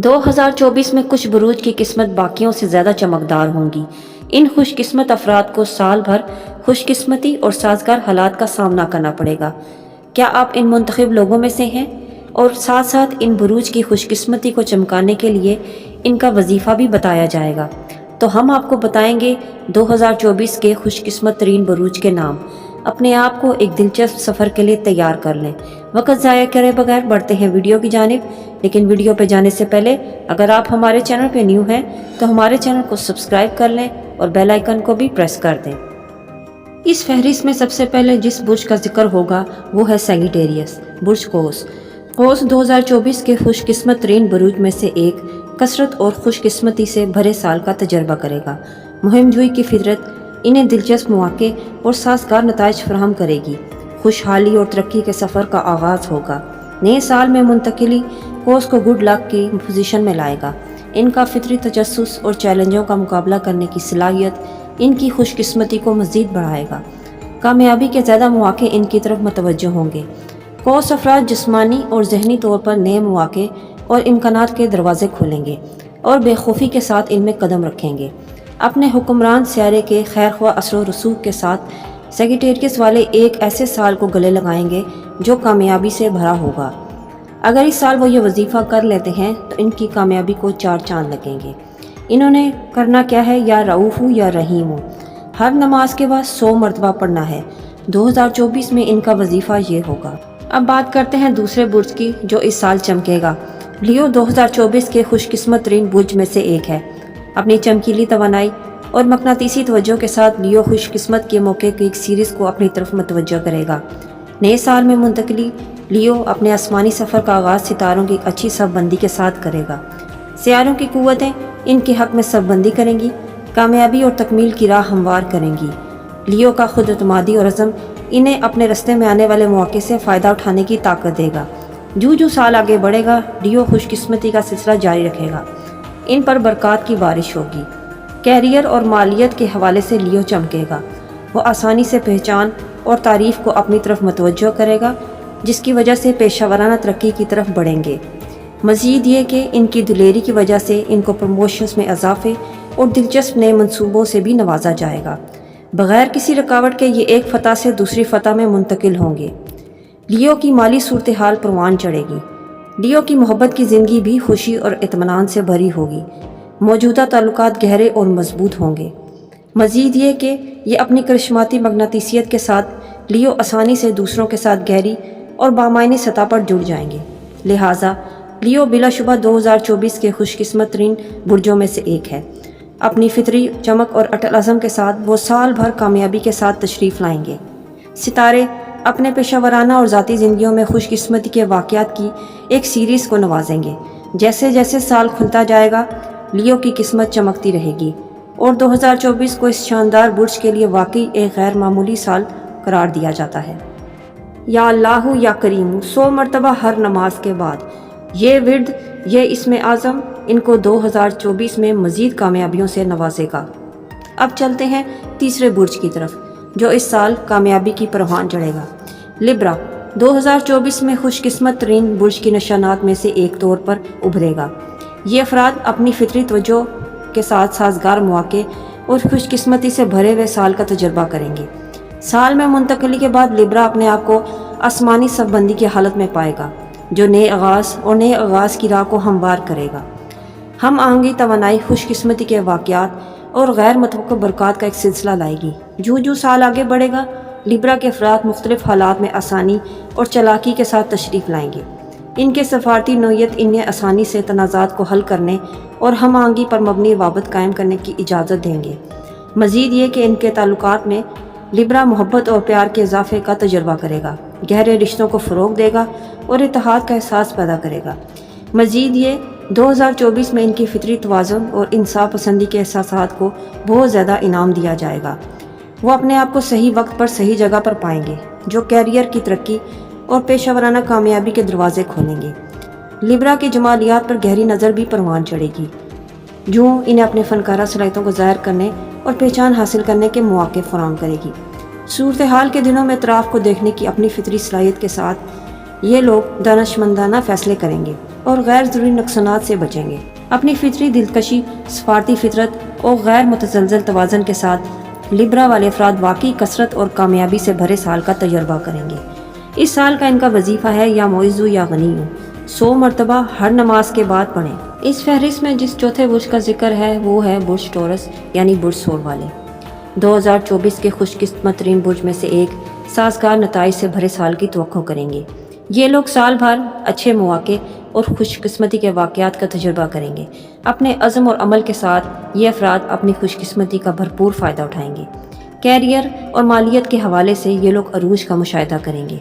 2024 میں کچھ بروج کی قسمت باقیوں سے زیادہ چمکدار ہوں گی۔ ان خوش قسمت افراد کو سال بھر خوش قسمتی اور سازگار حالات کا سامنا کرنا پڑے گا۔ کیا آپ ان منتخب لوگوں میں سے ہیں؟ اور ساتھ ساتھ ان بروج کی خوش قسمتی کو چمکانے کے لیے ان کا وظیفہ بھی بتایا جائے گا۔ تو ہم آپ کو بتائیں گے 2024 کے خوش قسمت ترین بروج کے نام۔ اپنے آپ کو ایک دلچسپ سفر کے لیے تیار کر لیں۔ وقت ضائع کرے بغیر بڑھتے ہیں ویڈیو کی جانب، لیکن ویڈیو پہ جانے سے پہلے اگر آپ ہمارے چینل پہ نیو ہیں تو ہمارے چینل کو سبسکرائب کر لیں اور بیل آئیکن کو بھی پریس کر دیں۔ اس فہرست میں سب سے پہلے جس برج کا ذکر ہوگا وہ ہے سیگیٹیریس، برج قوس۔ قوس 2024 کے خوش قسمت ترین بروج میں سے ایک، کثرت اور خوش قسمتی سے بھرے سال کا تجربہ کرے گا۔ مہم جوئی کی فطرت انہیں دلچسپ مواقع اور سازگار نتائج فراہم کرے گی۔ خوشحالی اور ترقی کے سفر کا آغاز ہوگا۔ نئے سال میں منتقلی قوس کو گڈ لک کی پوزیشن میں لائے گا۔ ان کا فطری تجسس اور چیلنجوں کا مقابلہ کرنے کی صلاحیت ان کی خوش قسمتی کو مزید بڑھائے گا۔ کامیابی کے زیادہ مواقع ان کی طرف متوجہ ہوں گے۔ قوس افراد جسمانی اور ذہنی طور پر نئے مواقع اور امکانات کے دروازے کھولیں گے اور بے خوفی کے ساتھ ان میں قدم رکھیں گے۔ اپنے حکمران سیارے کے خیر خواہ اثر و رسوخ کے ساتھ سیگیٹیریس والے ایک ایسے سال کو گلے لگائیں گے جو کامیابی سے بھرا ہوگا۔ اگر اس سال وہ یہ وظیفہ کر لیتے ہیں تو ان کی کامیابی کو 4 چاند لگیں گے۔ انہوں نے کرنا کیا ہے؟ یا رؤوف ہوں یا رحیم ہوں، ہر نماز کے بعد 100 مرتبہ پڑھنا ہے۔ 2024 میں ان کا وظیفہ یہ ہوگا۔ اب بات کرتے ہیں دوسرے برج کی جو اس سال چمکے گا۔ لیو 2024 کے خوش قسمت ترین برج میں سے ایک ہے۔ اپنی چمکیلی توانائی اور مقناطیسی توجہ کے ساتھ لیو خوش قسمت کے موقع کی ایک سیریز کو اپنی طرف متوجہ کرے گا۔ نئے سال میں منتقلی لیو اپنے آسمانی سفر کا آغاز ستاروں کی اچھی صف بندی کے ساتھ کرے گا۔ سیاروں کی قوتیں ان کے حق میں صف بندی کریں گی، کامیابی اور تکمیل کی راہ ہموار کریں گی۔ لیو کا خود اعتمادی اور عزم انہیں اپنے راستے میں آنے والے مواقع سے فائدہ اٹھانے کی طاقت دے گا۔ جو سال آگے بڑھے گا، لیو خوش قسمتی کا سلسلہ جاری رکھے گا۔ ان پر برکات کی بارش ہوگی۔ کیریئر اور مالیت کے حوالے سے لیو چمکے گا۔ وہ آسانی سے پہچان اور تعریف کو اپنی طرف متوجہ کرے گا، جس کی وجہ سے پیشہ ورانہ ترقی کی طرف بڑھیں گے۔ مزید یہ کہ ان کی دلیری کی وجہ سے ان کو پروموشنز میں اضافے اور دلچسپ نئے منصوبوں سے بھی نوازا جائے گا۔ بغیر کسی رکاوٹ کے یہ ایک فتح سے دوسری فتح میں منتقل ہوں گے۔ لیو کی مالی صورتحال پروان چڑھے گی۔ لیو کی محبت کی زندگی بھی خوشی اور اطمینان سے بھری ہوگی۔ موجودہ تعلقات گہرے اور مضبوط ہوں گے۔ مزید یہ کہ یہ اپنی کرشماتی مقناطیسیت کے ساتھ لیو آسانی سے دوسروں کے ساتھ گہری اور بامعنی سطح پر جڑ جائیں گے۔ لہٰذا لیو بلا شبہ 2024 کے خوش قسمت ترین برجوں میں سے ایک ہے۔ اپنی فطری چمک اور اٹل عزم کے ساتھ وہ سال بھر کامیابی کے ساتھ تشریف لائیں گے۔ ستارے اپنے پیشہ ورانہ اور ذاتی زندگیوں میں خوش قسمتی کے واقعات کی ایک سیریز کو نوازیں گے۔ جیسے جیسے سال کھلتا جائے گا، لیو کی قسمت چمکتی رہے گی اور 2024 کو اس شاندار برج کے لیے واقعی ایک غیر معمولی سال قرار دیا جاتا ہے۔ یا اللہ یا کریم 100 مرتبہ ہر نماز کے بعد، یہ ورد، یہ اسم اعظم ان کو 2024 میں مزید کامیابیوں سے نوازے گا۔ اب چلتے ہیں تیسرے برج کی طرف جو اس سال کامیابی کی پروان چڑھے گا۔ لبرا 2024 میں خوش قسمت ترین برج کی نشانات میں سے ایک طور پر ابھرے گا۔ یہ افراد اپنی فطری توجہ کے ساتھ سازگار مواقع اور خوش قسمتی سے بھرے ہوئے سال کا تجربہ کریں گے۔ سال میں منتقلی کے بعد لبرا اپنے آپ کو آسمانی صف بندی کی حالت میں پائے گا جو نئے آغاز کی راہ کو ہموار کرے گا۔ ہم آہنگی توانائی، خوش قسمتی کے واقعات اور غیر متوقع برکات کا ایک سلسلہ لائے گی۔ جو سال آگے بڑھے گا، لبرا کے افراد مختلف حالات میں آسانی اور چالاکی کے ساتھ تشریف لائیں گے۔ ان کے سفارتی نوعیت انہیں آسانی سے تنازعات کو حل کرنے اور ہم آہنگی پر مبنی روابط قائم کرنے کی اجازت دیں گے۔ مزید یہ کہ ان کے تعلقات میں لبرا محبت اور پیار کے اضافے کا تجربہ کرے گا، گہرے رشتوں کو فروغ دے گا اور اتحاد کا احساس پیدا کرے گا۔ مزید یہ 2024 میں ان کی فطری توازن اور انصاف پسندی کے احساسات کو بہت زیادہ انعام دیا جائے گا۔ وہ اپنے آپ کو صحیح وقت پر صحیح جگہ پر پائیں گے جو کیریئر کی ترقی اور پیشہ ورانہ کامیابی کے دروازے کھولیں گے۔ لبرا کی جمالیات پر گہری نظر بھی پروان چڑھے گی جو انہیں اپنے فنکارہ صلاحیتوں کو ظاہر کرنے اور پہچان حاصل کرنے کے مواقع فراہم کرے گی۔ صورتحال کے دنوں میں اطراف کو دیکھنے کی اپنی فطری صلاحیت کے ساتھ یہ لوگ دانشمندانہ فیصلے کریں گے۔ اور غیر ضروری نقصانات سے بچیں گے۔ اپنی فطری دلکشی، سفارتی فطرت اور غیر متزلزل توازن کے ساتھ لبرا والے افراد واقعی کثرت اور کامیابی سے بھرے سال کا تجربہ کریں گے۔ اس سال کا ان کا وظیفہ ہے یا معز ہو یا غنی ہو، 100 مرتبہ ہر نماز کے بعد پڑھیں۔ اس فہرست میں جس چوتھے برج کا ذکر ہے وہ ہے برج ٹورس یعنی برج سور والے۔ 2024 کے خوش قسمت ترین برج میں سے ایک سازگار نتائج سے بھرے سال کی توقع کریں گے۔ یہ لوگ سال بھر اچھے مواقع اور خوش قسمتی کے واقعات کا تجربہ کریں گے۔ اپنے عزم اور عمل کے ساتھ یہ افراد اپنی خوش قسمتی کا بھرپور فائدہ اٹھائیں گے۔ کیریئر اور مالیت کے حوالے سے یہ لوگ عروج کا مشاہدہ کریں گے۔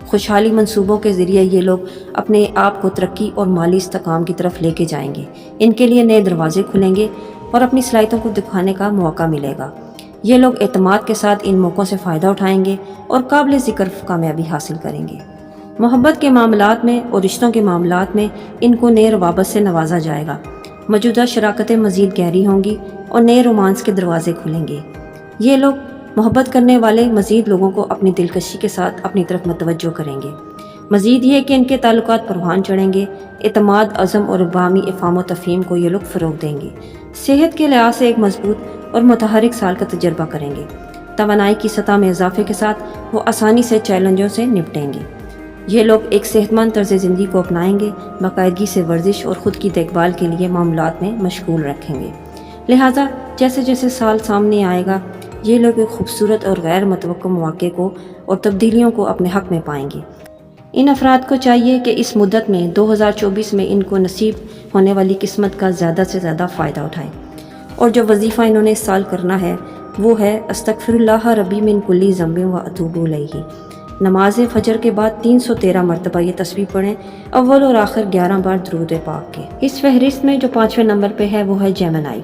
خوشحالی منصوبوں کے ذریعے یہ لوگ اپنے آپ کو ترقی اور مالی استحکام کی طرف لے کے جائیں گے۔ ان کے لیے نئے دروازے کھلیں گے اور اپنی صلاحیتوں کو دکھانے کا موقع ملے گا۔ یہ لوگ اعتماد کے ساتھ ان موقعوں سے فائدہ اٹھائیں گے اور قابل ذکر کامیابی حاصل کریں گے۔ محبت کے معاملات میں اور رشتوں کے معاملات میں ان کو نئے روابط سے نوازا جائے گا۔ موجودہ شراکتیں مزید گہری ہوں گی اور نئے رومانس کے دروازے کھلیں گے۔ یہ لوگ محبت کرنے والے مزید لوگوں کو اپنی دلکشی کے ساتھ اپنی طرف متوجہ کریں گے۔ مزید یہ کہ ان کے تعلقات پروان چڑھیں گے۔ اعتماد، عزم اور باہمی افہام و تفہیم کو یہ لوگ فروغ دیں گے۔ صحت کے لحاظ سے ایک مضبوط اور متحرک سال کا تجربہ کریں گے۔ توانائی کی سطح میں اضافے کے ساتھ وہ آسانی سے چیلنجوں سے نپٹیں گے۔ یہ لوگ ایک صحت مند طرز زندگی کو اپنائیں گے، باقاعدگی سے ورزش اور خود کی دیکھ بھال کے لیے معاملات میں مشغول رکھیں گے۔ لہٰذا جیسے جیسے سال سامنے آئے گا یہ لوگ ایک خوبصورت اور غیر متوقع مواقع کو اور تبدیلیوں کو اپنے حق میں پائیں گے۔ ان افراد کو چاہیے کہ اس مدت میں 2024 میں ان کو نصیب ہونے والی قسمت کا زیادہ سے زیادہ فائدہ اٹھائیں، اور جو وظیفہ انہوں نے اس سال کرنا ہے وہ ہے استغفر اللہ ربی من کلی ذنب و اتوب الیہ۔ نماز فجر کے بعد 313 مرتبہ یہ تسبیح پڑھیں، اول اور آخر 11 بار درود پاک کے۔ اس فہرست میں جو 5ویں نمبر پہ ہے وہ ہے جیمنائی۔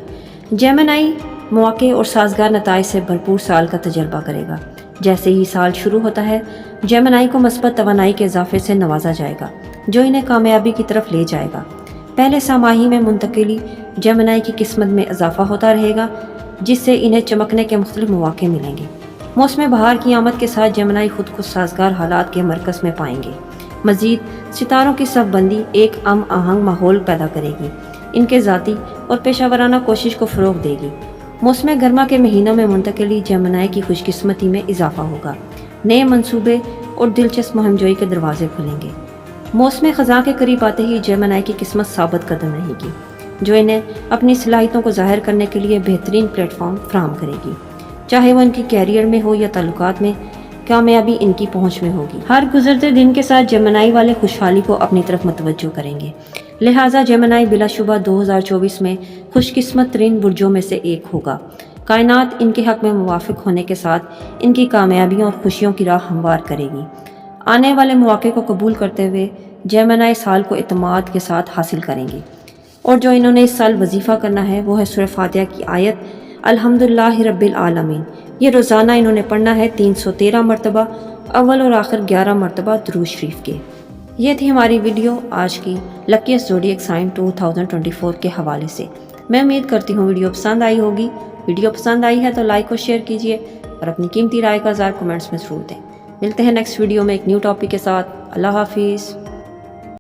جیمنائی مواقع اور سازگار نتائج سے بھرپور سال کا تجربہ کرے گا۔ جیسے ہی سال شروع ہوتا ہے جیمنائی کو مثبت توانائی کے اضافے سے نوازا جائے گا جو انہیں کامیابی کی طرف لے جائے گا۔ پہلے ساماہی میں منتقلی جیمنائی کی قسمت میں اضافہ ہوتا رہے گا جس سے انہیں چمکنے کے مختلف مواقع ملیں گے۔ موسم بہار کی آمد کے ساتھ جیمنائی خود کو سازگار حالات کے مرکز میں پائیں گے۔ مزید ستاروں کی صف بندی ایک آہنگ ماحول پیدا کرے گی، ان کے ذاتی اور پیشہ ورانہ کوشش کو فروغ دے گی۔ موسم گرما کے مہینوں میں منتقلی جیمنائی کی خوش قسمتی میں اضافہ ہوگا۔ نئے منصوبے اور دلچسپ مہم جوئی کے دروازے کھلیں گے۔ موسم خزاں کے قریب آتے ہی جیمنائی کی قسمت ثابت قدم رہے گی جو انہیں اپنی صلاحیتوں کو ظاہر کرنے کے لیے بہترین پلیٹ فارم فراہم کرے گی، چاہے وہ ان کی کیریئر میں ہو یا تعلقات میں، کامیابی ان کی پہنچ میں ہوگی۔ ہر گزرتے دن کے ساتھ جیمنائی والے خوشحالی کو اپنی طرف متوجہ کریں گے، لہٰذا جیمنائی بلا شبہ 2024 میں خوش قسمت ترین برجوں میں سے ایک ہوگا۔ کائنات ان کے حق میں موافق ہونے کے ساتھ ان کی کامیابیوں اور خوشیوں کی راہ ہموار کرے گی۔ آنے والے مواقع کو قبول کرتے ہوئے جیمنائی سال کو اعتماد کے ساتھ حاصل کریں گے، اور جو انہوں نے اس سال وظیفہ کرنا ہے وہ ہے سورہ فاتحہ کی آیت الحمدللہ رب العالمین۔ یہ روزانہ انہوں نے پڑھنا ہے 313 مرتبہ، اول اور آخر 11 مرتبہ درود شریف کے۔ یہ تھی ہماری ویڈیو آج کی لکیسٹ زوڈیک سائن 2024 کے حوالے سے۔ میں امید کرتی ہوں ویڈیو پسند آئی ہوگی۔ ویڈیو پسند آئی ہے تو لائک اور شیئر کیجیے اور اپنی قیمتی رائے کا اظہار کمنٹس میں ضرور دیں۔ ملتے ہیں نیکسٹ ویڈیو میں ایک نیو ٹاپک کے ساتھ۔ اللہ حافظ۔